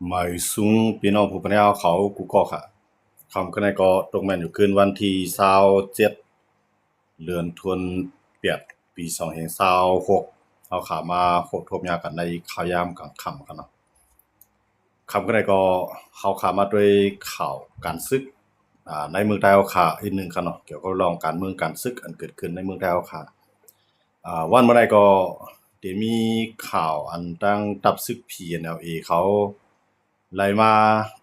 หมายสูงพี่น้องผู้ปนเอาเขากูก็ค่ะคำก็ในก็ตรงแม่นอยู่คืนวันที่27เดือนธันเปียดปี2026เอาขามาคบทบยากันในข่าวยามกลางค่ำกันเนาะคำก็ในก็เขาขามาด้วยข่าวการซึกในเมืองไทยเอาขาอีกหนึ่งกันเนาะเกี่ยวกับเรื่องการเมืองการซึกอันเกิดขึ้นในเมืองไทยเอาขาวันเมื่อใดก็ได้มีข่าวอันตั้งตับซึก PNLA เขาไล่มา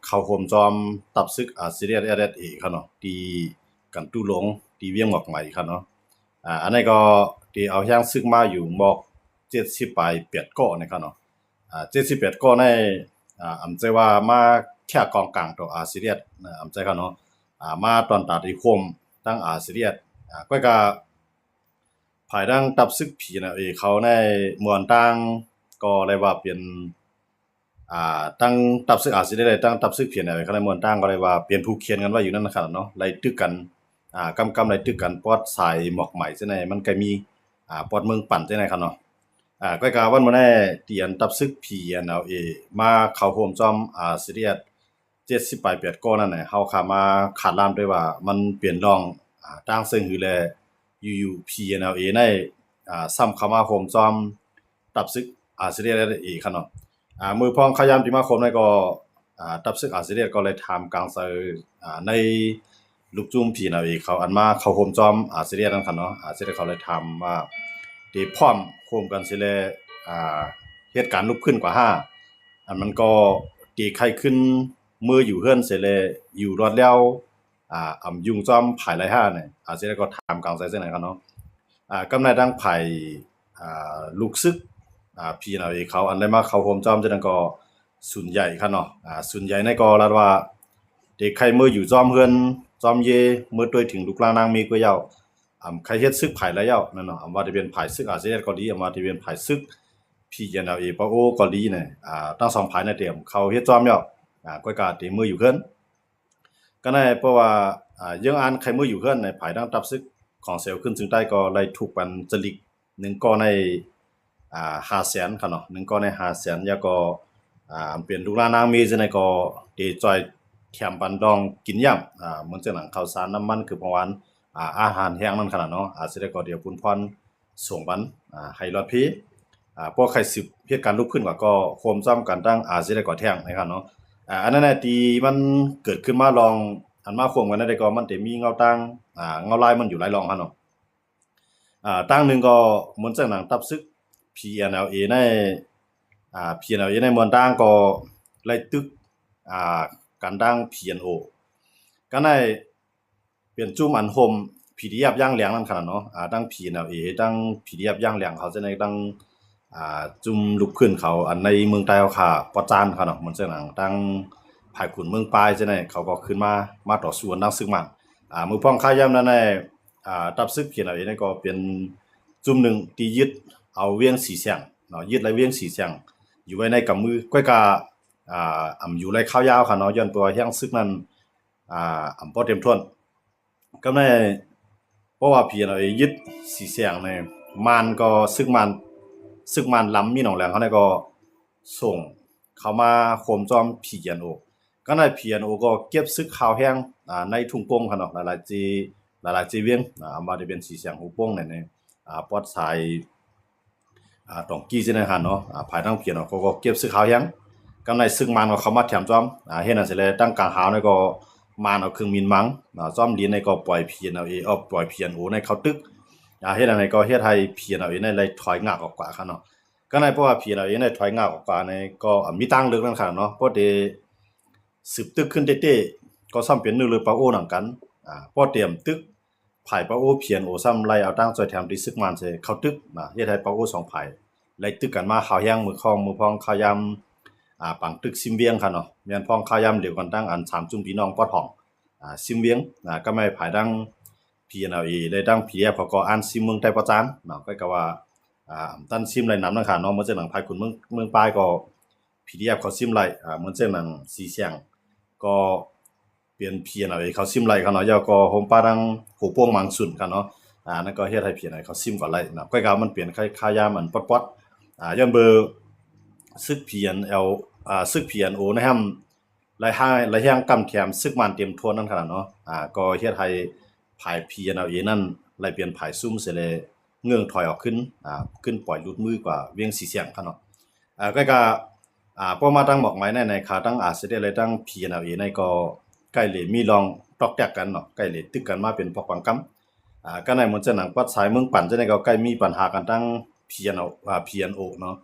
เข้าโฮมจอมตับซึกซีเรียส SSA เขาเนาะที่กันตู้หลงที่เวียงหมอกใหม่เขาเนาะอันนี้ก็ที่เอาย่างซึกมาอยู่หมอก70ปลาย8ก้อนี่เขาเนาะ78ก้อในอำใจว่ามาแค่กองกลางตัวซีเรียสอำใจเขาเนาะมาตอนตัดอีคมตั้งซีเรียสก็ภายดังตับซึกผีน่ะเขาในมวลตั้งก็เลยว่าเป็นตั้งตับซึกสิได้ตั้งตับซึกเพียนเขาในมวลตั้งก็เลยว่าเปลี่ยนผู้เขียนกันว่าอยู่นั่นนะครับเนาะไล่ตึกกันกำไล่ตึกกันปอดสายหมอกใหม่จังได๋มันก็มีปอดเมืองปั่นจังได๋ครับเนาะก็กะวันมื้อนี้เตียนตับซึก PNLA มาเข้าร่วมจอมซีเรียส70ปลาย8ก้อนั่นน่ะเฮาเข้ามาคาดลามด้วยว่ามันเปลี่ยนรองตั้งซึ่งหือแล อยู่ๆ PNLA ในซ้ำเข้ามาโฮมจอมตับซึกซีเรียสอีกครับเนาะมือพ้องขยามที่มาคมในก็ตับซึกซีเรียสก็เลยถามกลางใส่ในลูกจุ่ม PNLA เขาอันมาเข้าโฮมจอมซีเรียสนั่นครับเนาะซีเรียสเขาเลยถามว่าที่พร้อมโฮมกันสิแลเหตุการณ์ลุกขึ้นกว่าอันมันก็ตีไข้ขึ้นมืออยู่เฮือนเสิแลอยู่รอดแล้วยุงจอมภายไรเนี่ยสิได้ก็ถามกลางใส่จังได๋ครับเนาะกำในดังไผลูกซึกพี่น้องเขาอันได้มาเข้าโฮมจอมจังนั้นก็ส่วนใหญ่ครับเนาะส่วนใหญ่ในก็รัดว่าเด็กใครมืออยู่จอมเฮือนจอมเยมือด้วยถึงลูกลางนางมีก็ยาวใครเฮ็ดซึกไผแล้วยาวนั่นเนาะว่าจะเป็นไผซึกสิได้ก็ดีว่าจะเป็นไผซึกพี่น้องปะโอก็ดีเนี่ยทั้งสองไผในเตรียมเขาเฮ็ดจอมยาวก็กะที่มืออยู่เฮือนก็ได้เพราะว่ายังอ่านใครมืออยู่เฮือนในภายดังตับซึกของเซลขึ้นถึงใต้ก็ไล่ถูกปันจลิก1ก้อใน500,000ครับเนาะ1ก้อใน500,000แล้วก็เปลี่ยนลูกหลานนางมีจังได๋ก็ได้จ่อยแถมปันดองกินยามเหมือนจังหนังข้าวสารน้ำมันคือประมาณอาหารแห้งนั่นขนาดเนาะสิได้ก็เดี๋ยวปุนพรส่งปันให้รอดพี่พวกใครสืบเหตุการณ์ลุกขึ้นก็โคมซ้ำกันตั้งสิได้ก็แท่งนะครับเนาะอันนั้นน่ะที่มันเกิดขึ้นมาลองอันมาควมกันได้ก็มันจะมีเงาตั้งเงาลายมันอยู่หลายรองครับเนาะตั้งหนึงก็เหมือนจังหนังตับซึก PNLA ในPNLA ในมวลตั้งก็ไล่ตึกการตั้ง PNO ก็ได้เปลี่ยนจุ่มอันโฮม PDF อย่างแหลงนั่นขนาดเนาะตั้ง PNLA ตั้ง PDF อย่างแหลงเขาจะในตั้งจุ่มลุกขึ้นเขาอันในเมืองใต้เขาค่ะปอจานเขาเนาะเหมือนจังหนังตั้งภายขุนเมืองปลายจังได๋เขาก็ขึ้นมาต่อสู้กันตั้งซึกมันมือพ้องค่ายามนั้นในตับซึก PNLA นั่นก็เป็นจุ่มหนึ่งที่ยึดเอาเวียงสีเสียงเนาะยึดไว้เวียงสีเสียงอยู่ไว้ในกำมือก้อยกะอยู่ไรข้าวยาวค่ะเนาะย้อนตัวแห่งซึกนั้นบ่เต็มถ้วนก็ในเพราะว่า PNLA ยึดสีเสียงในมานก็ซึกมันล้ำมีหนองแหลงเขาเนี่ยก็ส่งเข้ามาโคมจอม PNO ก็ใน PNO ก็เก็บซึกข่าวแห้งในทุ่งโป่งค่ะเนาะหลายๆจีเวียงว่าได้เป็นสีเสียงหูโป่งในปอดสายตองกี้จังได๋หั่นเนาะภายทางเพียนเขาก็เก็บซึกข่าวแห้งกำในซึกมันก็เข้ามาแถมจอมเฮ็ดนั่นสิแลตั้งกลางหาวนี่ก็มานเอาเครื่องบินมังจอมดินในก็ปล่อย PNLA ปล่อย PNO ในเข้าตึกเฮ็ดอันนั้นก็เฮ็ดให้ PNLA ในเลยถอยงากออกกว่าค่ะเนาะก็ในเพราะว่า PNLA ในถอยงากออกกว่าในก็มีตังเลึกนั่นค่ะเนาะเพราะได้สืบตึกขึ้นเต้ๆก็ซ้ำเป็นนึกเลยปาโอนํกันพอเตรียมตึกไผปาโอ PNO ซ้ำไล่เอาตั้งซอยแถมที่ซึกมันใส่เข้าตึกเฮ็ดให้ปาโอ2ไผไล่ตึกกันมาข่าวแห้งมือคองมือพองข่าวยามปังตึกซิมเวียงค่ะเนาะแม่นพ้องข่าวยามเดียวกันตั้งอัน3จุ่มพี่น้องปอดห้องซิมเวียงก็ไม่ภายดัง PNLA ได้ดัง PDF เขาก็อ่านซิมเมืองไต้ประจานเนาะก็ว่าตันซิมไรนำนั่นค่ะเนาะเหมือนจังหนังภายขุนเมืองปลายก็ PDF เขาซิมไรเหมือนจังหนังสีเสียงก็เปลี่ยน PNLA เขาซิมไรค่ะเนาะยาก็โฮมปาดังหูโป่งมังสุนค่ะเนาะนั่นก็เฮ็ดให้ PNLA เขาซิมก่อนไรเนาะก็มันเปลี่ยนค่ายามอันป๊อดย้อนเบอร์ซึก PNL ซึก PNO นะครับหลายแห่งกำแถมซึกมันเตรียมทวนนั่นขนาดเนาะก็เฮ็ดให้ภาย PNLA นั่นไหลเปลี่ยนภายซุ่มเสยเลยเงื่องถอยออกขึ้นขึ้นปล่อยหลุดมือกว่าเวียงสีเสียงคั่นเนาะก็พอมาตั้งหมอกไม้ในขาตั้งสิได้เลยตั้ง PNLA ในก็ใกล้เลยมีลองตอกแตกกันเนาะใกล้เลยตึกกันมาเป็นพอกปังกำก็ในมันจะหนังปัดสายเมืองปั่นจะในก็ใกล้มีปัญหากันตั้ง PNO เนาะ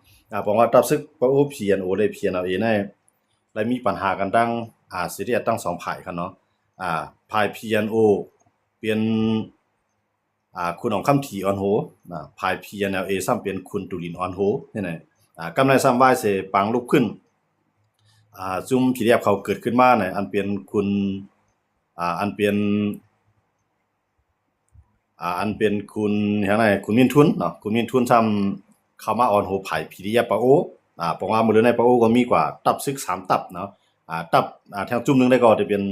บอกว่าตับซึกปะโอ PNO ได้ PNLA ในและมีปัญหากันตั้งสิได้ตั้ง2ฝ่ายคั่นเนาะฝ่าย PNO เป็นคุณของคำถีออนโหฝ่าย PNLA ซ้ำเป็นคุณตุลินออนโหนี่น่ะกำในซ้ำว่าเสปังลุกขึ้นจุ่มผีเรียบเขาเกิดขึ้นมาเนี่ยอันเป็นคุณอันเป็นคุณอย่างไรคุณมินทุนเนาะคุณมินทุนทำเข้ามาออนโหไผ่ผีเรียบปะโอบอกว่ามื้อในปะโอก็มีกว่าตับซึก3ตับเนาะตับทางจุ่มนึงได้ก็จะเป็น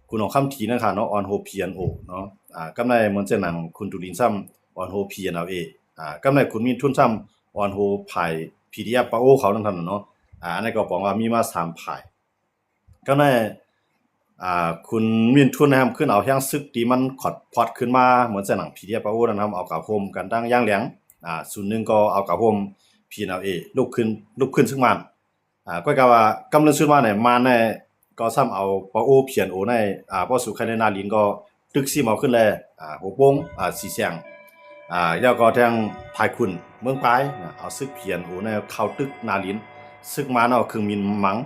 คุณของคำถีนั่นค่ะเนาะออนโห PNO เนาะกำในมันจะหนังคุณตุลินซ้ำออนโห PNLA กำในคุณมินทุนซ้ำออนโหไผ่ผีเรียบปะโอเขานั่นท่านเนาะอันนี้ก็บอกว่ามีมา3ไผ่ก็ในคุณมินทุนนะครับขึ้นเอาแห้งซึกที่มันขอดพอดขึ้นมาเหมือนจะหนังผีเรียบปะโอนะครับเอากับโฮมกันตั้งย่างแหลงส่วนนึงก็เอากับโฮม PNLA ลุกขึ้นซึ่งมันก็กะว่ากำลังซื้อมาเนี่ยมาในก็ซ้ำเอาปะโอ PNO ในบ่สู่ใครในนาลินก็ตึกซิมเอาขึ้นแลหัวโป่งสีแสงแล้วก็ทางภายคุณเมืองปลายเอาซึก PNO ในเข้าตึกนาลินซึกมาเนาะคือมินมัง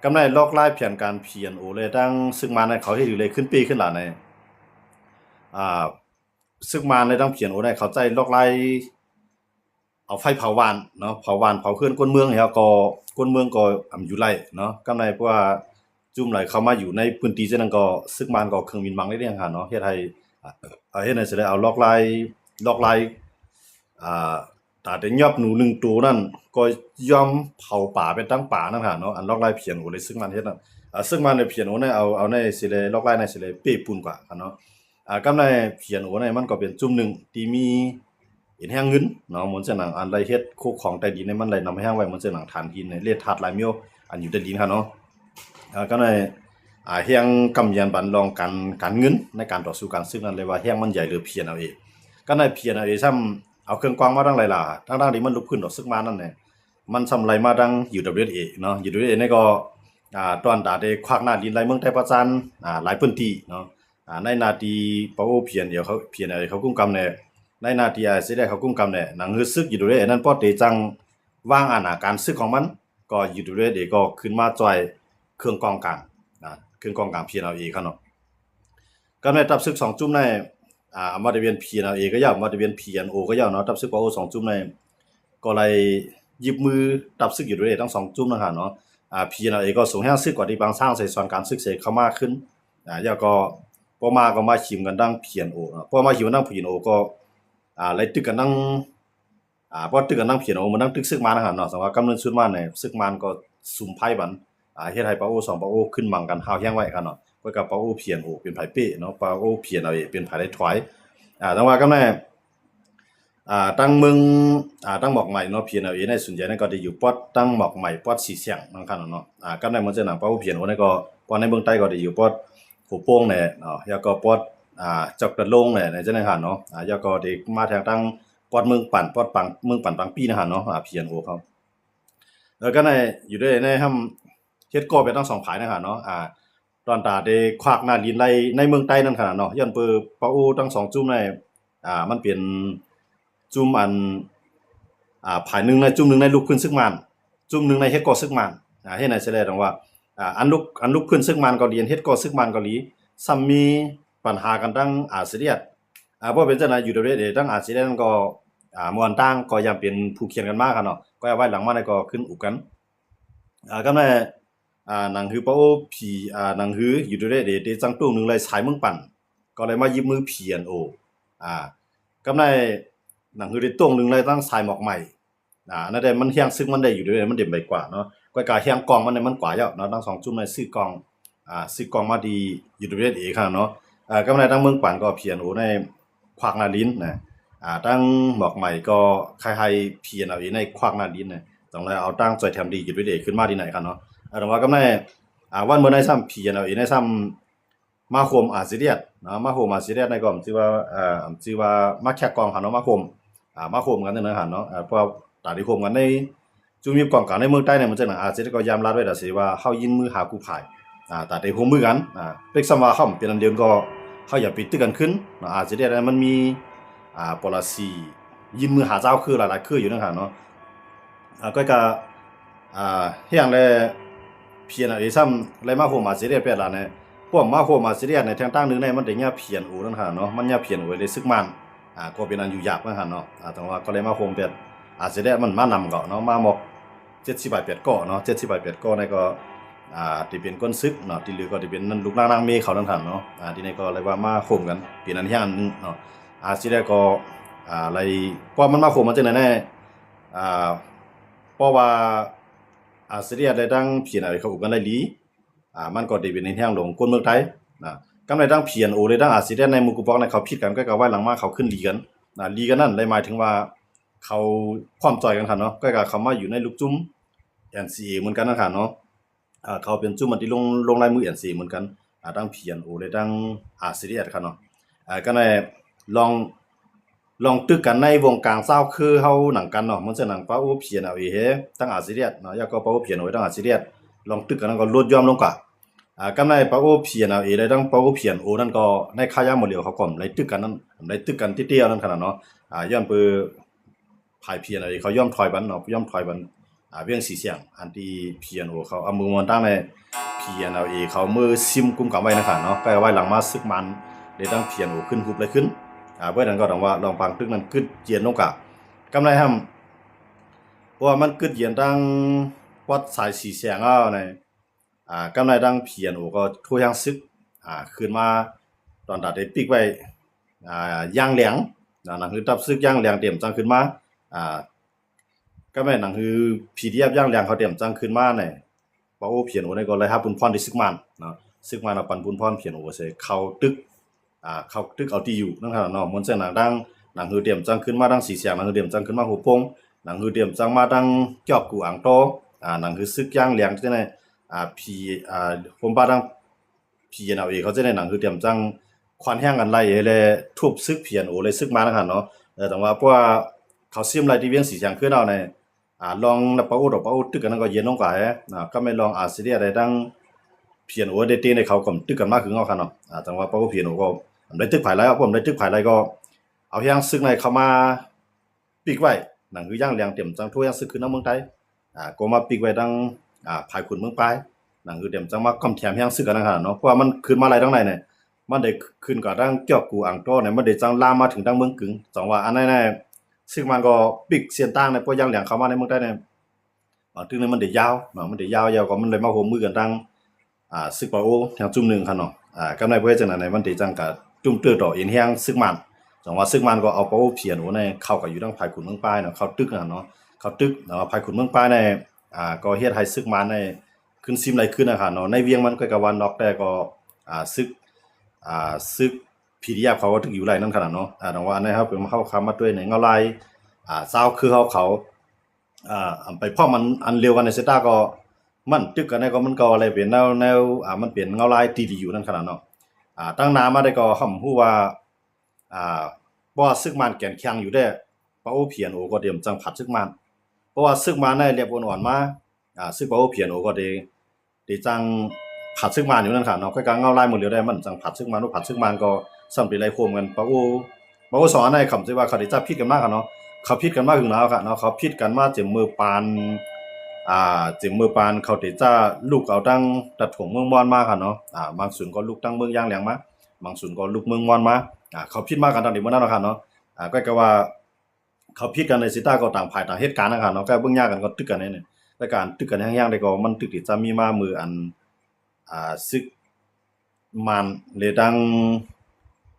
กำไรลอกลายแผนการ PNO เลยตั้งซึกมาในเขาเฮ็ดอยู่เลยขึ้นปีขึ้นหลาในซึกมาในตั้ง PNO ในเขาใจลอกลายเอาไฟเผาบ้านเนาะเผาบ้านเผาเขื่อนก้นเมืองแล้วก็ก้นเมืองก็อยู่ไร่เนาะกำไรเพราะว่าจุ่มไหลเข้ามาอยู่ในพื้นที่จังนั้นก็ซึกมานก็เครื่องบินบังได้เรื่องหั่นเนาะเฮ็ดให้เฮ็ดให้สิได้เอาลอกลายถ้าได้ยอบหนู1ตัวนั่นก็ยอมเผาป่าเป็นตั้งป่านั่นหั่นเนาะอันลอกลายเพียนโอเลยซึกมันเฮ็ดนั่นซึกมันในเพียนโอในเอาในสิได้ลอกลายในสิได้เป้ปูนกว่าคั่นเนาะกำไรเพียนโอในมันก็เป็นจุ่มนึงที่มีเห็นแห้งเงินเนาะเหมือนจะหนังอันไรเฮ็ดโคกของใต้ดินในมันไหลนำแห้งไว้เหมือนจะหนังฐานหินในเลขธาตุหลายเมียวอันอยู่ใต้ดินค่ะเนาะก็ในแห้งกำยันบันลองการเงินในการต่อสู้กันซึ่งนั้นเลยว่าแห้งมันใหญ่หรือเพียนเอาเองก็ในเพียนเอาเองซ้ำเอาเครื่องกวางมาดังไรล่ะทั้งที่มันลุกขึ้นดอกซึกมานั่นแหละมันซ้ำไรมาดัง UWA เนาะ UWA นี่ก็ตอนตาได้ควักหน้าดินไรเมืองไทยประจันหลายพื้นที่เนาะในนาทีปะโอเพียนเดียวเขาเพียนเอาเขากุ้มกำเนี่ยในนาทีสิได้เขากุ้มกำเนี่ยหนังฮึซึกอยู่ด้วยนั่นพอเตจังวางอาณาการซึกของมันก็อยู่ด้วยเด็กก็ขึ้นมาจ่อยเครื่องกองกลางเครื่องกองกลาง PNLA ครับเนาะก็ในตับซึก2จุ่มในมาได้เวียน PNLA ก็ยาวมาได้เวียน PNO ก็ยาวเนาะตับซึกปอ2จุ่มในก็เลยหยิบมือตับซึกอยู่ด้วยทั้ง2จุ่มนะครับเนาะPNLA ก็ส่งแห้งซึกกว่าที่บางสร้างใส่ส่วนการซึกเสกเข้ามาขึ้นแล้วก็พอมาขิมกันดัง PNO พอมาขิมกันดัง PNO ก็ไล่ตึกกันดังพอตึกกันดัง PNO มันดังตึกซึกมานะครับเนาะสำหรับกำเนิดสุดมาเนี่ยซึกมันก็ซุ่มไพ่บันเฮ็ดให้ปาโอ2ปาโอขึ้นมังกันหาวแห้งไว้กันเนาะก็กับปาโอ PNO เป็นไผเป้เนาะปาโอ PNLA เป็นไผได้ถอยแต่ว่าก็แน่ตั้งเมืองตั้งหมอกใหม่เนาะ PNLA ในส่วนใหญ่นั่นก็ได้อยู่ปอดตั้งหมอกใหม่ปอดสีเสียงนั่นคั่นเนาะก็ได้มันจะหนังปาโอ PNO นั่นก็ปอดในเมืองใต้ก็ได้อยู่ปอดหัวโป่งเนี่ยเนาะแล้วก็ปอดจอกกระลงเนี่ยจังได๋คั่นเนาะแล้วก็ได้มาทางตั้งปอดเมืองปั่นปอดปังเมืองปั่นปังปีนะคั่นเนาะPNO เขาแล้วก็ในอยู่ด้วยในเฮ็ดก่อไปทั้ง2ฝ่ายนะครับเนาะตอนตาได้ควักหน้าดินไล่ในเมืองใต้นั่นขนาดเนาะย้อนเปอปาโอทั้ง2จุ่มในมันเป็นจุ่มอันฝ่ายนึงในจุ่มนึงในลุกขึ้นซึกมันจุ่มนึงในเฮ็ดก่อซึกมันเฮ็ดให้แสดงว่าอันลุกขึ้นซึกมันก็เรียนเฮ็ดก่อซึกมันเกาหลีซ้ำมีปัญหากันทั้งอาเซียนบ่เป็นจังได๋อยู่ด้วยทั้งอาเซียนก็ม่วนต่างก็ยังเป็นผู้เขียนกันมาคั่นเนาะก็ไว้หลังมาได้ก็ขึ้นอุกกันก็ในหนังฮือปาโอผีหนังฮืออยู่ด้วยเดจังตุ้งนึงเลยสายเมืองปั่นก็เลยมายิบมือ PNO ก็ในหนังฮือได้ตุ้งนึงเลยตั้งสายหมอกใหม่นั่นได้มันเฮียงซึ่งมันได้อยู่ด้วยมันเด่นไปกว่าเนาะก็กะเฮียงกองมันได้มันกว่าเยอะเนาะทั้ง2จุ่มในซื้อกองซื้อกองมาดีอยู่ด้วยคั่นเนาะก็ในทั้งเมืองปั่นก็ PNO ในควักหน้าลิ้นนะตั้งหมอกใหม่ก็คล้ายๆ PNLA ในควักหน้าลิ้นนะ ต้องเลยเอาตั้งใจทำดีกิจวิเดขึ้นมาที่ไหนกันเนาะแต่ว่ากำในวันเมื่อในซ้ำ PNLA ในซ้ำมาโฮมอาเซียนเนาะมาโฮมอาเซียนในก็ชื่อว่าชื่อว่ามาแขกกองหันเนาะมาโฮมมาโฮมกันเนาะหันเนาะเพราะตาที่โฮมกันในจุมีกองกันในเมืองใต้เนี่ยมันจังอาเซียนก็ยามรัดไว้แต่สิว่าเฮายินมือหากู้ภัยตาได้โฮมมือกันเป็กซ้ำว่าเฮาเป็นอันเดียวก็เฮาอย่าปิดตึกกันขึ้นเนาะอาเซียนมันมีpolicy ยินมือหาเจ้าคือหลายๆคืออยู่เนาะหันเนาะก็เฮียงเลยเพียนอะไรซ้ำเลยมาโฮมาซีเรียสเป็ดล่ะเนี่ยพวกมาโฮมาซีเรียสในทางตั้งนึงในมันได้เงียเพียนอูนั่นค่ะเนาะมันเงียเพียนโอ้เลยซึกมันก็เป็นอันอยู่ยากนั่นค่ะเนาะแต่ว่าก็เลยมาโฮมเป็ดซีเรียสมันมานำเกาะเนาะมาหมก70 บาทเป็ดเกาะเนาะ70 บาทเป็ดเกาะในก็ที่เป็นก้นซึกเนาะที่เหลือก็ที่เป็นนั่นลูกนางเมฆเขานั่นค่ะเนาะที่นี่ก็เลยว่ามาโฮมกันเป็นอันอย่างนึงเนาะซีเรียสก็อะไรเพราะมันมาโฮมมันจังได๋แน่เพราะว่าซีเรียสได้ดังเพียนอะไรเขาอุกันได้ลีมันก็ได้เป็นในทางลงคนเมืองไทยนะกำไรดังเพียนโอเลยดังซีเรียสในหมู่กูปอกในเขาผิดกันก็ไว้หลังมาเขาขึ้นลีกันลีกันนั่นเลยหมายถึงว่าเขาความจ่อยกันคั่นเนาะก็เขามาอยู่ในลูกจุ้ม NCA เหมือนกันนั่นค่ะเนาะเขาเป็นจุ้มมันที่ลงลายมือ NCA เหมือนกันดังเพียนโอเลยดังซีเรียสคั่นเนาะก็ได้ลองตึกกันในวงการเศร้าคือเฮาหนังกันเนาะมันจะหนังป้าโอเพียนเอาเฮตั้งอาซีเรียสเนาะยาก็ป้าโอเพียนเอาตั้งอาซีเรียสลองตึกกันก็ลดยอมลงกว่ากำในป้าโอเพียนเอาได้ตั้งป้าโอเพียนโอนั่นก็ในค่ายาหมดเหลียวเขาก็ในตึกกันนั้นในตึกกันเตี้ยๆนั่นขนาดเนาะย้อนปือภายเพียนเอาเขาย่อมถอยบันเนาะย่อมถอยบันเวียงสีเสียงอันที่เพียนโอเขาเอามือมันตั้งในเพียนเอาเขามือซิมกุมกับไว้นะครับเนาะก็ไว้หลังมาซึกมันได้ตั้งเพียนโอขึ้นฮุบเลยขึ้นเพื่อนนั้นก็ต้องว่าลองฟังตึกนั้นกึดเจียนลงกะกำไรทำเพราะว่ามันกึดเจียนตั้งวัดสายสีแสงในกำไรตั้งเพียนโอก็ทั่วยังซึกขึ้นมาตอนตัดได้ปิกไว้ย่างเหลียงหนังคือตับซึกย่างเหลียงเตรียมจังขึ้นมาก็แม่หนังคือ PDF ย่างเหลียงเขาเตรียมจังขึ้นมาในเพราะโอเพียนโอในก็เลยครับปุนพรที่ซึกมันเนาะซึกมันเอาปันปุนพรเพียนโอเสเข้าตึกเขาตึกเอาที่อยู่นั่นครับเนาะมันจะหนังดังหนังคือเตรียมจังขึ้นมาดังสีเสียงหนังคือเตรียมจังขึ้นมาหัวโป่งหนังคือเตรียมจังมาดังจอกกูอ่างโตหนังคือซึกย่างเหลียงจังได๋พีผมว่าดังพีเอาเขาจังได๋หนังคือเตรียมจังควันแห้งกันไล่เลยทุบซึกเพียนโอเลยซึกมานั่นครับเนาะแต่ว่าเพราะว่าเขาซิมไล่ที่เวียงสีเสียงขึ้นเอาในลองนับปะอุดตึกกันก็เย็นลงกว่าก็ไม่ลองซีเรียได้ดังเพียนโอได้ตีในเขาก็ตึกกันมากขึ้นเอาคั่นเนาะแต่ว่าปะเพียนโอก็ได้ตึกภายไรผมได้ตึกภายไรก็เอาย่างซึกในเข้ามาปิกไว้หนังคือย่างเลียงเต็มจังทั่วย่างซึกขึ้นนำเมืองไทยก็มาปิกไว้ดังภายขุนเมืองปลายหนังคือเต็มจังมากำแถมย่างซึกกันนั่นเนาะเพราะว่ามันขึ้นมาหลายดังไหนเนี่ยมันได้ขึ้นก็ดังเกี่ยวกูอ่างโตเนี่ยมันได้จังลามมาถึงดังเมืองกึ่งจังว่าอันนั้นซึ่งมันก็ปิกเสียนต่างในพวกย่างเลียงเข้ามาในเมืองไทยเนี่ยถึงนั้นมันได้ยาวมันได้ยาวก็มันเลยมาโฮมมือกันดังซึกปะโอทางจุ่มนึงคั่นเนาะกำในเพื่อจังนั้นมันได้จังก็จุ่มเตื้อต่อเอ็นแฮงซึกมันจังว่าซึกมันก็เอาปะโอเพียนโอในเข้ากับอยู่ทางภายขุนเมืองปลายเนาะเข้าตึกเนาะเข้าตึกเนาะภายขุนเมืองปลายในก็เฮ็ดให้ซึกมันในขึ้นซิมไหลขึ้นนะครับเนาะในเวียงมันก็วันนอกแต่ก็ซึกPDF เขาก็ถึงอยู่ไหลนั่นขนาดเนาะแต่ว่าอันนี้ครับเป็นเข้าคำมาด้วยในเงาลายซาวคือเขาไปพอมันอันเร็วกันในเซต้าก็มันตึกกันได้ก็มันก็อะไรเป็นแนวมันเป็นเงาลายตีอยู่นั่นขนาดเนาะตั้งนานมาได้ก็คำฮู้ว่าบ่ซึกมันแก่นแข็งอยู่ได้ปะโอเพียนโอก็เตรียมจังผัดซึกมันเพราะว่าซึกมันได้เรียบอ่อนๆมาซึกปะโอเพียนโอก็ได้จังผัดซึกมันอยู่นั่นค่ะเนาะค่อยกลางเงาลายหมดเลยได้มันจังผัดซึกมันผัดซึกมันก็ซ้ํเป็นไรโคมกันปะโอสอนในคำที่ว่าเขาได้จับผิดกันมากกันเนาะเขาผิดกันมากถึงแล้วค่ะเนาะเขาผิดกันมาเจ็บมือปานเจ็บมือปานเขาติจะลูกเอาตั้งตัดถงเมืองมอนมาค่ะเนาะบางส่วนก็ลูกตั้งเมืองย่างแหลงมาบางส่วนก็ลูกเมืองมอนมาเขาผิดมากันตอนนี้มื้อนั้นเนาะค่ะเนาะก็ว่าเขาผิดกันในสิตาก็ต่างฝ่ายต่างเหตุการณ์นะคะเนาะก็เบิ่งยากกันก็ตึกกันนี่แต่การตึกกันแห้งๆได้ก็มันตึกที่จะมีมามืออันซึกมันเลยดัง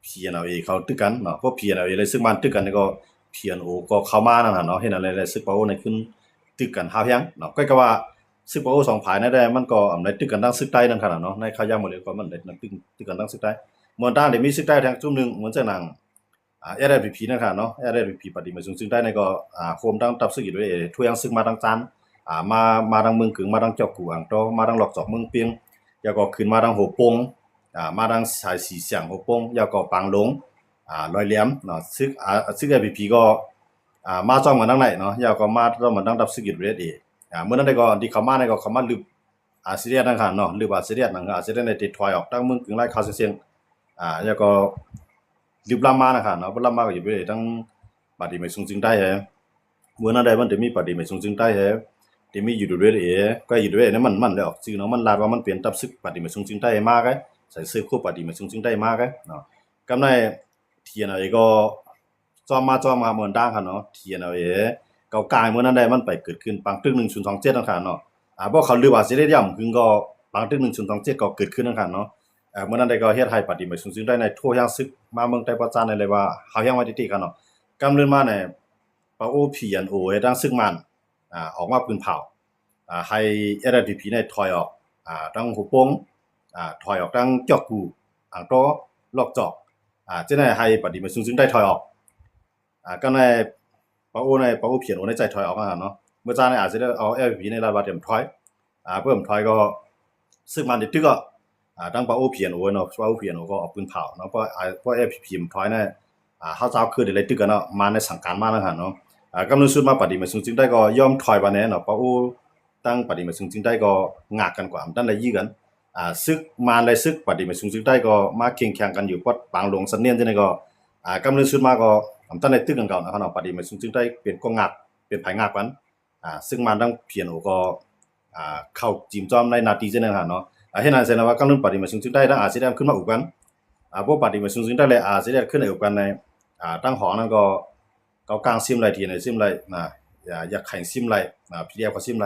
เพียนเอาเขาตึกกันเนาะเพราะเพียนเอาเลยซึกมันตึกกันนี่ก็เพียนโอก็เข้ามานั่นน่ะเนาะเฮ็ดอะไรเลยซึกเปาในขึ้นตึกกันหาแฮงเนาะก็ว่าซึกเปาสองฝ่ายนั่นได้มันก็ได้ตึกกันดังซึกใต้นั่นขนาดเนาะในขายามหมดเลยก็มันได้ตึกกันดังซึกใต้เมืองต้านได้มีซึกใต้ทางจุ่มนึงเหมือนจะหนังRRPP นั่นค่ะเนาะ RRPP ปฏิมาซึ่งใต้ในก็โคมตั้งตับซึกอยู่ด้วยทั่วยังซึกมาตั้งจาน มาดังเมืองกึ่งมาดังเจ้ากูอังโตมาดังหลอกจอกเมืองเปียงยาก็ขึ้นมาดังโหปงมาดังสายสีเสียงโหปงยาก็ปางหลงลอยเหลี่ยมเนาะซึกIPP ก็มาจ้องมาดังไหนเนาะยาก็มาจ้องมาดังดับซึกอิดเรดเอเมื่อนั้นได้ก็ที่เขามาได้ก็เขามาลึกซีเรียสนั่นค่ะเนาะลึกซีเรียสนั่นค่ะซีเรียสในติดถอยออกตั้งเมืองกึ่งไล่คาเสียงยาก็ลึกลำมานะคะเนาะบ่ลำมาก็อยู่ไปตั้งปฏิไม่สูงจึงได้เมื่อนั้นได้มันจะมีปฏิไม่สูงจึงได้ที่มีอยู่ด้วยก็อยู่ด้วยเนี่ยมันเลยออกชื่อเนาะมันลาดว่ามันเปลี่ยนตับซึกปฏิไม่สูงจึงได้มากใส่ซื้อคู่ปฏิไม่สูงจึงได้มากเนาะกำในเทียนเอาก็จอมมาเหมือนดังค่ะเนาะเทียนเอาเก่ากายเมื่อนั้นได้มันไปเกิดขึ้นปังตึก1027นั่นค่ะเนาะบ่เขาลือว่าสิได้ย่ำคือก็ปังตึก1027ก็เกิดขึ้นนั่นค่ะเนาะเมื่อนั้นได้ก็เฮ็ดให้ปฏิไม่สูงจึงได้ในทั่วยังซึกมาเมืองไต้ประจานในเลยว่าเฮายังว่าติค่ะเนาะกำเนิดมาเนี่ยปะโอเพียนโอดังซึกมันออกมาปืนเผาให้ LDP เนี่ยถอยออกตั้งหัวโป้งถอยออกตั้งจอกกูอ่างโตลอกจอกจะได้ให้ปฏิมาซึ่งได้ถอยออกก็ในปะโอเพียนโอในใจถอยออกเนาะเมื่อจ้าในอาจจะได้เอา LDP ในลาบาเต็มถอยเพิ่มถอยก็ซึ่งมันตึกก็ตั้งปะโอเพียนโอเนาะปะโอเพียนโอก็ออกปืนเผาเนาะเพราะ LDP ถอยเนี่ยเฮาเจ้าคือได้เลยตึกกันเนาะมาในสังกัดมาแล้วหั่นเนาะกำลังสุดมาปฏิมาซึ่งได้ก็ย่อมถอยบาแน่เนาะปะโอตั้งปฏิมาซึ่งได้ก็งากกันกว่ามันตั้งได้ยี่กันซึกมาเลยซึกปฏิมาซึ่งได้ก็มาเคียงแข่งกันอยู่ปัดปางหลวงสันเนียนจังได๋ก็กำลังสุดมาก็ตั้งได้ตึกกันเก่านะครับเนาะปฏิมาซึ่งได้เป็นก็งากเป็นไผงากกันซึ่งมันตั้งเพียนโอก็เข้าจิ้มจ้อมในนาทีจังได๋เนาะเฮ็ดนั้นแสดงว่ากำลังปฏิมาซึ่งได้ตั้งอาจสิได้ขึ้นมาอุกกันพวกปฏิมาซึ่งได้เลยอาจสิได้ขึ้นอุกกันในตั้งหอนั้นก็เกากลางซิมไรทีในซิมไรอยากแข่งซิมไรPDF ก็ซิมไร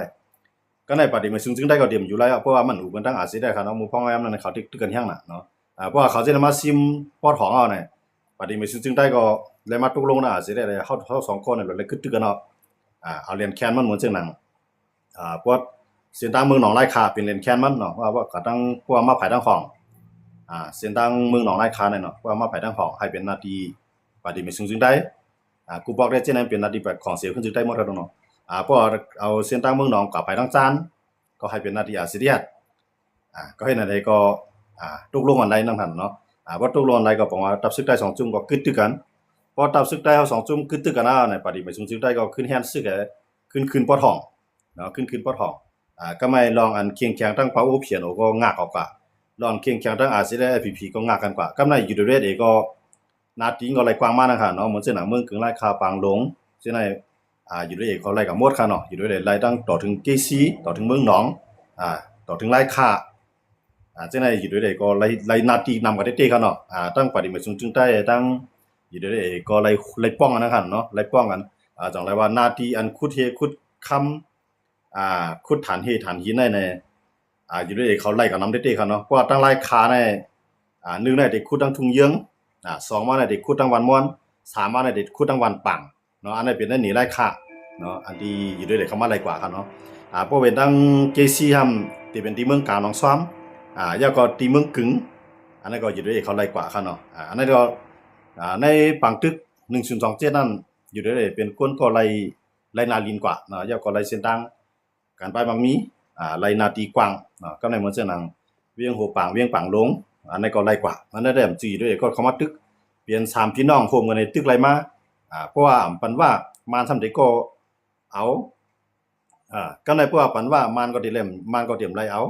ก็ในปฏิมาซึ่งได้ก็เตรียมอยู่แล้วเพราะว่ามันอุกันตั้งอาจสิได้ครับเนาะหมู่พ้องแอมนั่นเขาตึกกันแฮงน่ะเนาะเพราะว่าเขาสิมาซิมปอดของเอาเนี่ยปฏิมาซึ่งได้ก็เลยมาตกลงน่ะอาจสิได้เฮา2คนน่ะเลยคึดตึกกันเนาะเอาเรียนแคนมันเหมือนจังนั้นพวกเส้นทางเมืองหนองไร่คาเป็นเรียนแคนมันเนาะว่าก็ตั้งพวกมาไผทางของเส้นทางเมืองหนองไร่คาเนี่ยเนาะว่ามาไผทางของให้เป็นหน้าที่ปฏิมาซึ่งได้กูบอกได้เช่นนั้นเป็นหน้าที่แบบของเสียขึ้นจึงได้หมดแล้วเนาะเพราะเอาเส้นทางเมืองหนองกับไปทางจานก็ให้เป็นหน้าที่อาเซียนก็ให้นั่นใดก็ตกลงกันได้นำหั่นเนาะบ่ตกลงกันได้ก็บอกว่าตับซึกได้2จุ่มก็กึดตึกกันพอตับซึกได้เอา2จุ่มกึดตึกกันในปฏิบัติซึกได้ก็ขึ้นแฮนซึกขึ้นปอทองเนาะขึ้นปอทองก็ไม่ลองอันเคียงแข็งทั้งเปาโอเพียนโอก็งากออกกว่าลองเคียงแข็งทั้งอาเซียน FPP ก็งากกันกว่ากำในอยู่ด้วยเอก็นาติงก็ไหลกว้างมากนะครับเนาะเหมือนเส้นหนังเมืองกึ่งไล่คาปางหลงเส้นในอยู่ด้วยเอกเขาไล่กับมดค่ะเนาะอยู่ด้วยไล่ตั้งต่อถึงเกซีต่อถึงเมืองหนองต่อถึงไล่คาเส้นในอยู่ด้วยเอกก็ไล่นาตีนำกับเต้ค่ะเนาะตั้งปฏิมาซึ่งได้ตั้งอยู่ด้วยเอกก็ไล่ป้องกันนะครับเนาะไล่ป้องกันจังไรว่านาตีอันคุดเฮคุดคำคุดฐานเฮฐานหินในอยู่ด้วยเอกเขาไล่กับน้ำเต้ค่ะเนาะเพราะว่าตั้งไล่คาในนึงในเด็กคุดตั้งทุ่งเยื้อง2มาในเด็กคุดตั้งวันม่วน3มาในเด็กคุดตั้งวันปังเนาะอันนี้เป็นได้หนีไล่ค่าเนาะอันที่อยู่ด้วยเด็กเขามาไล่กว่าครับเนาะเพราะเป็นตั้งเกซีทำที่เป็นที่เมืองกาหนองซ้อมยาก็ที่เมืองกึ๋งอันนั้นก็อยู่ด้วยเขาไล่กว่าครับเนาะอันนั้นก็ในปังตึก1027นั่นอยู่ด้วยเป็นคนก็ไล่นาลินกว่าเนาะยาก็ไล่เส้นทางการไปบางมีไล่นาตีกว้างเนาะก็ในเหมือนเส้นทางเวียงโหปางเวียงปังลงอันนั้นก็ไล่กว่าอันนั้นได้จีด้วยก็เข้ามาตึกเปลี่ยน3พี่น้องโฮมกันในตึกไล่มาเพราะว่าปันว่ามานทำได้ก็เอาก็ในเพราะว่าปันว่ามานก็ดิเล่มมานก็เตรียมไล่เอา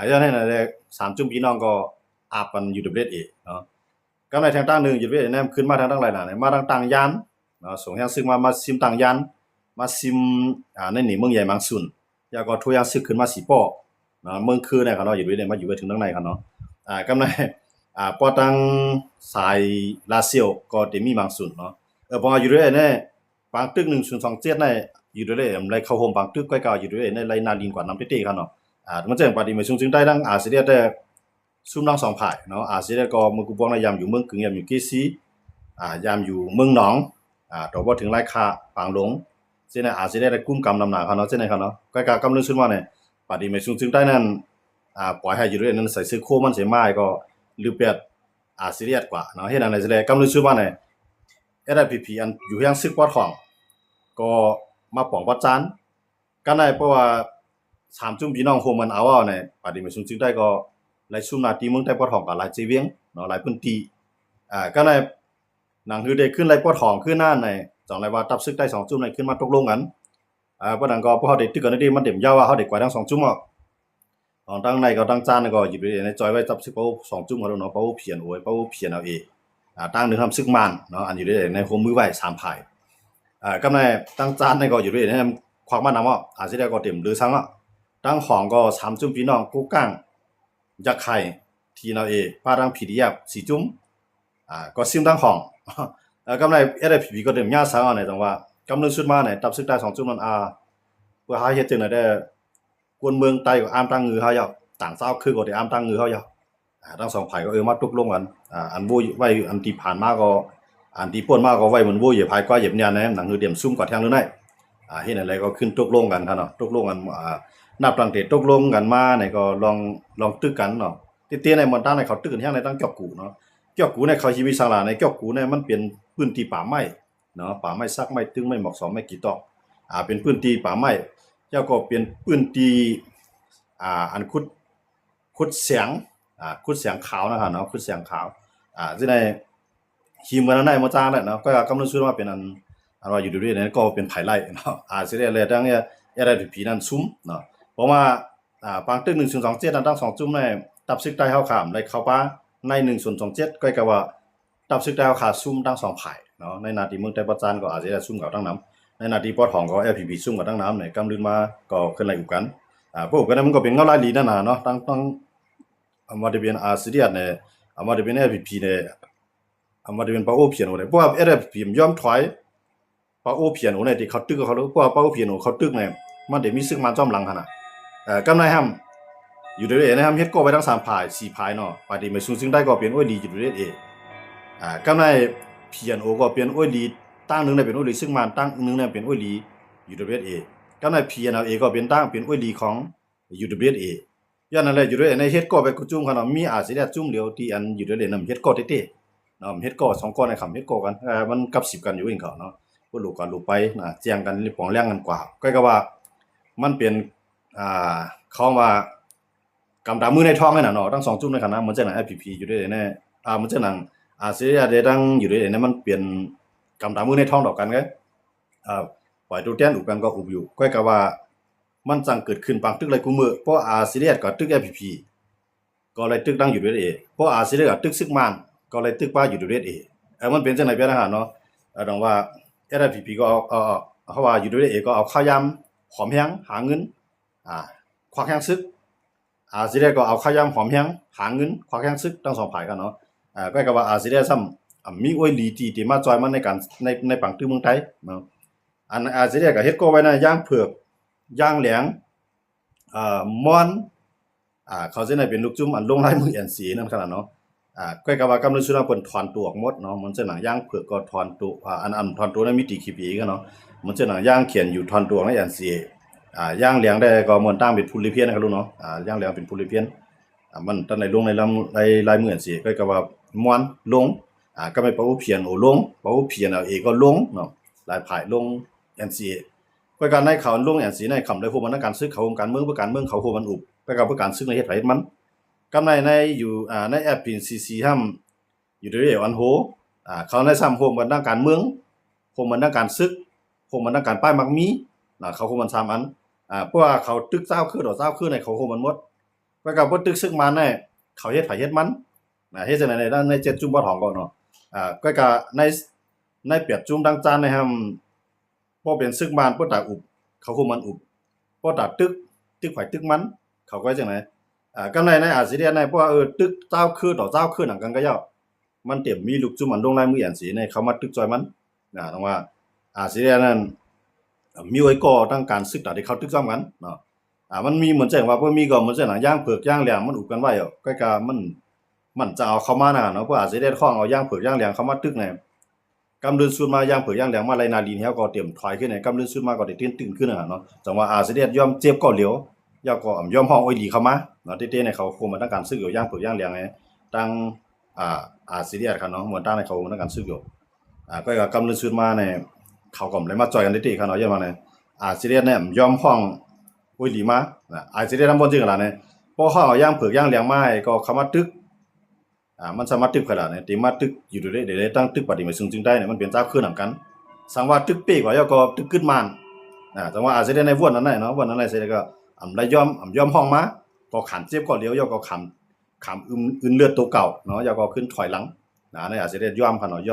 อย่างนั้นน่ะ3จุ่มพี่น้องก็อาบกันอยู่ในประเทศเนาะก็ในทางตั้งนึงอยู่ประเทศแนมขึ้นมาทางตั้งหลายน่ะมาทางต่างยานเนาะส่งยังซึกมาซิมต่างยานมาซิมในนี่เมืองใหญ่มังสุนแล้วก็ทั่วยังซึกขึ้นมาสีป้อเนาะเมืองคือเนี่ยครับเนาะอยู่ด้วยมาอยู่ไปถึงทางในครับเนาะก็ในปอตังสายลาเซียวก็เตมีมังสุนเนาะพออยู่ด้วยเนี่ยปางตึก1027เนี่ยอยู่ด้วยไล่เข้าโฮมปางตึกใกล้ๆอยู่ด้วยในไล่นาลินกว่าน้ำเต้ๆครับเนาะมันจะปฏิมาซึ่งได้ทั้งอาเซียนได้ซุ่มทั้ง2ฝ่ายเนาะอาเซียนก็เมืองกูบอกนะยามอยู่เมืองกึ่งยามอยู่เกซียามอยู่เมืองหนองต่อบ่ถึงไล่คาปางหลงเส้นอาเซียนได้กุมกำนำหน้าครับเนาะเส้นไหนครับเนาะใกล้ๆกำนึงซึ่งว่าเนี่ยปฏิมาซึ่งได้นั้นปล่อยให้อยู่ด้วยนั้นใส่ซื้อโคมันเสียไม้ก็หรือเปียดอาเซียนกว่าเนาะเฮ็ดอันนั้นสิได้กำนึงซึ่งว่าเนี่ย SPP อันอยู่ยังซึกปอดของก็มาป้องวัดจาน กันได้เพราะว่า3จุ่มพี่น้องโฮมันเอาเนี่ยปฏิมาซุมจึงได้ก็หลายซุมนาตีเมืองไต้ปอทองกับหลายเจเวียงเนาะหลายพื้นที่ก็ได้หนังคือได้ขึ้นหลายปอทองขึ้นหน้าในจังไรว่าตับซึกได้2จุ่มในขึ้นมาตกลงกันเพราะนั้นก็พอเฮาได้ตึกกันได้มันเต็มยาวว่าเฮาได้กว่าทั้ง2จุ่มอ่ะของตั้งในก็ตั้งจานก็หยิบไปในจอยไว้ตับซึกเป้า2จุ่มเขาเนาะเป้าเพียนโอ้ยเป้าเพียนเอาเองตั้งนึงทำซึกมันเนาะอันอยู่ได้ในโฮมมือไว้3ภายก็ในตั้งจานในก็อยู่ได้ในควักมานำอ่ะสิได้ก็เต็มหรือซังอ่ะตั้งของก็3จุ่มพี่น้องกูก้างยักไข่ทีนาเอป้าตั้งผีดิยับ4จุ่มก็ซิมตั้งของกำไรSFP ก็เต็มยาซังอ่ะในจังว่ากำลังสุดมาในตับซึกได้2จุ่มมันเพื่อหาเฮ็ดจังได๋ได้กวนเมืองใต้ก็อามตั้งงือเฮาอยู่ต่างชาวคือก็ได้อามตั้งงือเฮาอยู่ทั้ง2ฝ่ายก็มาตกลงกันอันบ่ไว้อันที่ผ่านมาก็อันที่ป่นมาก็ไว้มันบ่อย่าภายกว่าเหยียบเนี่ยนะหนังคือเตรียมซุ่มก่อนทางนู้นได้เฮ็ดอะไรก็ขึ้นตกลงกันเนาะตกลงกันนับตั้งแต่ตกลงกันมาเนี่ยก็ลองตึกกันเนาะเตี้ยๆในมอนตาในเขาตึกกันแฮงในตั้งจอกกูเนาะจอกกูในเขาชีวิตสังหลาในจอกกูเนี่ยมันเป็นพื้นที่ป่าไม้เนาะป่าไม้ซักไม้ตึงไม้หมอกสองไม้กี่ตอกเป็นพื้นที่ป่าไม้เจ้าก็เป็นพื้นที่อันคุดเสียงคุดเสียงขาวนะครับเนาะคุดเสียงขาวที่ในขีเมืองในมาจ้างแล้วเนาะก็กำลังชื่อว่าเป็นอันว่าอยู่ด้วยนั้นก็เป็นไผไร่เนาะสิได้เลยตั้งเนี่ยได้ผีนั้นซุ้มเนาะเพราะว่าปางตึก1/27นั้นตั้ง2จุ่มในตับซึกใต้เฮาขามได้เข้าป่าใน1/27ก็ว่าตับซึกใต้เฮาขาซุ้มทั้ง2ไผเนาะในนาทีเมืองใต้ประจานก็อาจจะได้ซุ้มกับทั้งน้ำในนาทีปอทองก็ LPP ซุ่มกับทั้งน้ำเนี่ยกำลืนมาก็ขึ้นไหลอุกันพวกกันมันก็เป็นเงาลายลีนั่นน่ะเนาะตั้งมาได้เป็นซีเรียสเนี่ยมาได้เป็น LPP เนี่ยมาได้เป็นปาโอเพียนโอเนี่ยเพราะว่า LPP ยอมถอยปาโอเพียนโอเนี่ยที่เขาตึกเขาเพราะว่าปาโอเพียนโอเขาตึกเนี่ยมันได้มีซึ่งมันจ้อมหลังหั่นน่ะกำไรห้ำอยู่ด้วยนะครับเฮ็ดก็ไปทั้ง3ภาย4ภายเนาะปาดีไม่ซึ่งได้ก็เป็นโอ้ยดีอยู่ด้วยเกำไรเพียนโอก็เป็นโอ้ยดีตั้งนึงเนี่ยเป็นโอ้ยดีซึ่งมันตั้งนึงเนี่ยเป็นโอ้ยดีอยู่ด้วยกำไร PNLA ก็เป็นตั้งเป็นโอ้ยดีของ UWA ย้อนนั่นแหละอยู่ด้วยในเฮ็ดก็ไปกุจุ่มคั่นเนาะมีอาสิได้จุ่มเดียวที่อันอยู่ด้วยนำเฮ็ดก็เต้ๆเนาะเฮ็ดก็2ก้อนในคำเฮ็ดก็กันมันกับ10กันอยู่เองเขาเนาะบ่รู้กันรู้ไปแจ้งกันปองแรงกันกว่าก็ว่ามันเป็นเขาว่ากำดามือในท้องนั่นน่ะเนาะทั้ง2จุ่มในคั่นนะเหมือนจังนั้น FPP อยู่ด้วยแน่เหมือนจังนั้นสิได้ดังอยู่ด้วยเนี่ยมันเปลี่ยนกำดามือในท้องดอกกันไงปล่อยตัวแทนอุกันก็อุบอยู่ก็ว่ามันจังเกิดขึ้นบางตึกเลยกูมือเพราะซีเรียสก็ตึก FPP ก็เลยตึกดังอยู่ด้วยเพราะซีเรียสก็ตึกซึกมันก็เลยตึกป้าอยู่ด้วยมันเป็นจังได๋เปียนะฮะเนาะต้องว่า FPP ก็เอาเขาว่าอยู่ด้วยก็เอาข้าวยำหอมแฮงหาเงินควักแฮงซึกซีเรียสก็เอาข้าวยำหอมแฮงหาเงินควักแฮงซึกทั้ง2ฝ่ายกันเนาะก็ว่าซีเรียสซ้ำมีโอ้ยลีที่มาจอยมันในการในปังตึกเมืองไทยเนาะอันสิได้ก็เฮ็ดก็ไว้นะย่างเผือกย่างแหลงม่อนเขาสิได้เป็นลูกจุ่มอันลงลายมือ NC นั่นขนาดเนาะก็ว่ากำลังสุดเพิ่นถอนตัวออกหมดเนาะมันจะหนังย่างเผือกก็ถอนตัวอันถอนตัวในมิติ KPI กันเนาะมันจะหนังย่างเขียนอยู่ถอนตัวใน NC ย่างแหลงได้ก็เหมือนตั้งเป็นพูลิเพียนนะครับลูกเนาะย่างแหลงเป็นพูลิเพียนมันตอนในลงในลายมือ NC ก็ว่าม่อนลงก็ไม่ปะอูเพียนโอลงปะอูเพียนเอก็ลงเนาะหลายภายลง NCA ก็การในเขาลง NCA ในคำได้พวกมันในการซื้อเขาการเมืองเพื่อการเมืองเขาพวกมันอุบก็การเพื่อการซื้อในเฮ็ดไผเฮ็ดมันกำในอยู่ในแอป PCC ห้ำอยู่ด้วยอันโหเขาในซ้ำพวกมันทางการเมืองพวกมันทางการซึกพวกมันทางการป้ายมักมีเขาพวกมัน3อันเพราะว่าเขาตึกเจ้าคือดอกเจ้าคือในเขาพวกมันหมดก็การบ่ตึกซึกมันในเขาเฮ็ดไผเฮ็ดมันเฮ็ดจังได๋ในด้านใน7จุ่มบ่ทองก็เนาะก็ในเปรียบจุ่มดังจานในห้ำพอเป็นซึกบ้านบ่ตาอุบเขาคุมันอุบบ่ตาตึกไผตึกมันเขาก็จังได๋กำในอาสิเรียนในเพราะว่าตึกเจ้าคือดอกเจ้าคือหนังกันก็ย่อมันเต็มมีลูกจุ่มอันลงลายมืออันสีในเขามาตึกจอยมันต้องว่าอาสิเรียนนั้นมีไว้ก่อตั้งการศึกษาที่เขาตึกซ้อมกันเนาะมันมีเหมือนจังว่าบ่มีก็เหมือนจังย่างเผือกย่างแหลงมันอุบกันไว้ก็มันจะเอาเข้ามาน่ะเนาะเพราะอาสิเรียนข้องเอาย่างเผือกย่างแหลงเข้ามาตึกในกำลืนสุดมาย่างเผือกย่างแหลงมาไลนาดินเฮาก็เตรียมถอยขึ้นในกำลืนสุดมาก็ได้ตื่นขึ้นน่ะเนาะจังว่าอาสิเรียนยอมเจ็บก็เหลียวยาก็ยอมห้องโอ้ยดีเข้ามาเนาะเต้ๆในเขาคงมาต้องการซื้ออยู่ย่างเผือกย่างแหลงไงตั้งซีเรียสครับเนาะเหมือนตั้งในเขามาต้องการซื้ออยู่ก็กำลืนสุดมาในเขาก็เลยมาจอยกันเต้ๆครับเนาะเยอะมาใน สิได้เนี่ยยอมห้องอุ้ยหลีมาสิได้นำบ่จึงขนาดนี้พอเฮาเอาย่างเผือกย่างเหลียงมาให้ก็เข้ามาตึกมันสามารถตึกขนาดนี้ติมาตึกอยู่ได้ตั้งตึกปฏิมาซึ่งจึงได้เนี่ยมันเป็นเจ้าคืนนำกันสังว่าตึกเป้กว่าย่อก็ตึกขึ้นมานสังว่าสิได้ในวนนั้นได้เนาะวนนั้นได้สิได้ก็ได้ยอมห้องมาก็ขันเจ็บก็เลี้ยวย่อก็ขำอื่นเลือดตัวเก่าเนาะย่อก็ขึ้นถอยหลังในสิได้ยอมคั่นเนาะย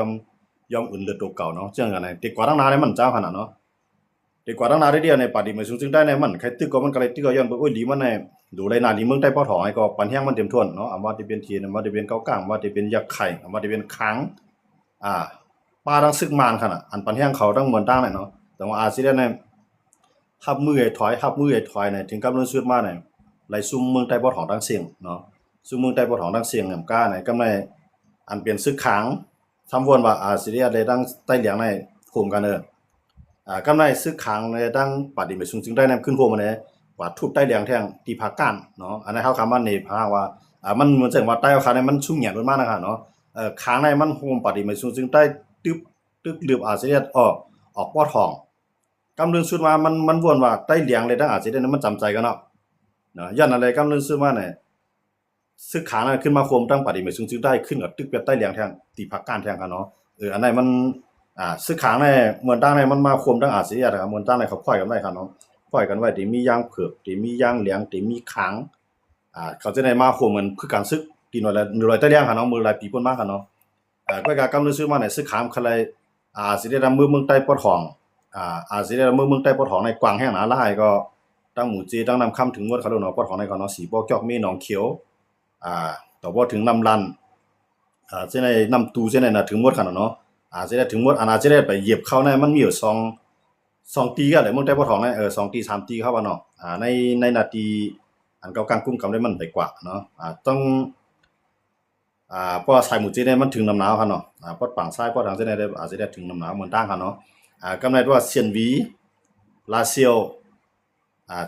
อมอื่นเลือดตัวเก่าเนาะจังกันได้ติกว่าตั้งนานมันเจ้าขนาดเนาะติกว่าตั้งนานได้เดียวในปฏิมาซึ่งจึงได้ในมันใครตึกก็มันก็เลยตึกก็ย้อนโอ้ยหลีมันในดูเลยนาลีเมืองใต้ป้อถอให้ก็ปันแห้งมันเต็มทวนเนาะว่าที่เป็นทีนว่าที่เป็นเก้ากลางว่าที่เป็นยักษ์ไข่ว่าที่เป็นค้างป้าทั้งซึกมานคั่นน่ะอันปันแห้งเขาทั้งมวลตั้งเนาะแต่ว่าสิได้ในทับมือให้ถอยในถึงกับเรื่องสุดมาในไหลซุ่มเมืองใต้ป้อถอทั้งเสียงเนาะซุ่มเมืองใต้ป้อถอทั้งเสียงนำก้าในกำในอันเป็นซึกค้างทำวนว่าสิได้ดังใต้เหลียงในโฮมกันกำในซึกค้างในดังปฏิบัติจึงได้นำขึ้นโฮมมาในว่าทุบใต้เหลียงแท่งตีภาคก้านเนาะอันนั้นเฮาคำว่าในภาคว่ามันเหมือนจังว่าใต้เขาในมันชุ่มเหยียดมากนะครับเนาะค้างในมันโฮมปฏิบัติจึงได้ตึกลืบสิได้ออกป้อทองกำเรื่องสุดมามันวนว่าใต้เหลียงเลยดังสิได้มันจำใจกันเนาะย้อนอะไรกำเรื่องสุดมาเนี่ยซึกค้างนั้นขึ้นมาโฮมตั้งปฏิบัติจึงได้ขึ้นกับตึกใต้เหลียงแท่งตีภาคก้านแท่งกันเนาะอันไหนมันซึกค้างในเหมือนตั้งในมันมาโฮมตั้งสิได้ครับเหมือนตั้งในเขาค่อยกันได้ครับเนาะปล่อยกันไว้ที่มีย่างเผือกที่มีย่างเหลียงที่มีค้างเขาจะได้มาโฮมกันคือการซึกที่หน่วยใต้เหลียงค่ะเนาะมือหลายปีพ้นมาค่ะเนาะก็การกำเรื่องสุดมาเนี่ยซึกค้างคั่นเลยสิได้นำเมืองใต้ปอทองสิได้เมืองใต้ปอทองในกว้างแห่งหนาหลายก็ตั้งหมู่จีตั้งนำค่ำถึงงวดเขาเนาะปอทองในเขาเนาะสีบ่อจอกมีหนองเขียวต่อบ่ถึงนำลันสิได้นำตูสิได้น่ะถึงหมดคั่นเนาะสิได้ถึงหมดสิได้ไปเหยียบเข้าในมันมีอยู่2ตีก็แหละเมืองใต้ปอทองใน2ตี3ตีเข้าว่าเนาะในนาทีอันเก่ากลางกุ้มกำได้มันไปกว่าเนาะต้องเพราะสายหมู่จีเนี่ยมันถึงน้ำหนาวคั่นเนาะปอดปางซ้ายปอดทางสิได้สิได้ถึงน้ำหนาวเหมือนต่างคั่นเนาะกำไรว่าเซียนหวีลาเซียว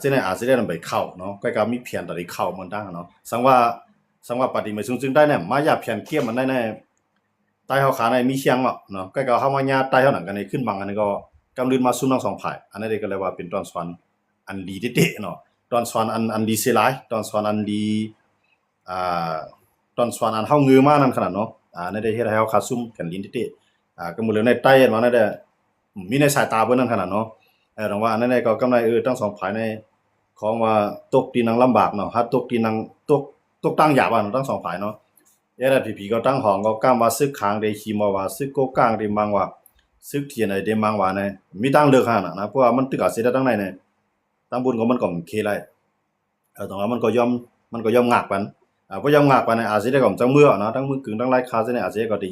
สิได้สิได้นำไปเข้าเนาะก็มีเพียนตะได้เข้าเหมือนต่างคั่นเนาะสังว่าปฏิมาซึ่งได้เนี่ยมาหยาบเพียนเกี้ยมมันได้ในใต้เฮาขาในมีเชียงเนาะก็เฮามาญาใต้เฮานั่นกันในขึ้นบังอันนี้ก็กำลืนมาซุ่มทั้ง2ฝ่ายอันนั้นก็เลยว่าเป็นตอนสอนอันดีเตะเนาะตอนสอนอันดีเสียหลายตอนสอนอันดีตอนสอนอันเฮางือมานั่นขนาดเนาะนั่นได้เฮ็ดให้เฮาขาดซุ่มกันลิ้นเตะก็หมดแล้วในใต้มานั่นได้มีในสายตาเพิ่นนั่นขนาดเนาะต้องว่าอันนั้นก็กำไรทั้ง2ฝ่ายในของว่าตกที่นั่งลำบากเนาะหาตกที่นั่งตกตั้งหยาบทั้ง2ฝ่ายเนาะผีก็ตั้งห้องก็กล้ามว่าซึกค้างได้ขี้มาว่าซึกโกกลางได้มังว่าซึกเทียนได้มังว่าในมีตั้งเลือกหั่นนะเพราะว่ามันตึกสิได้ตั้งในเนี่ยตั้งบุญก็มันก็เคไลตรงนั้นมันก็ยอมงากปันบ่ยอมงากปันสิได้ก็จังมื้อเนาะทั้งมื้อกึ่งทั้งหลายคาสิได้สิก็ได้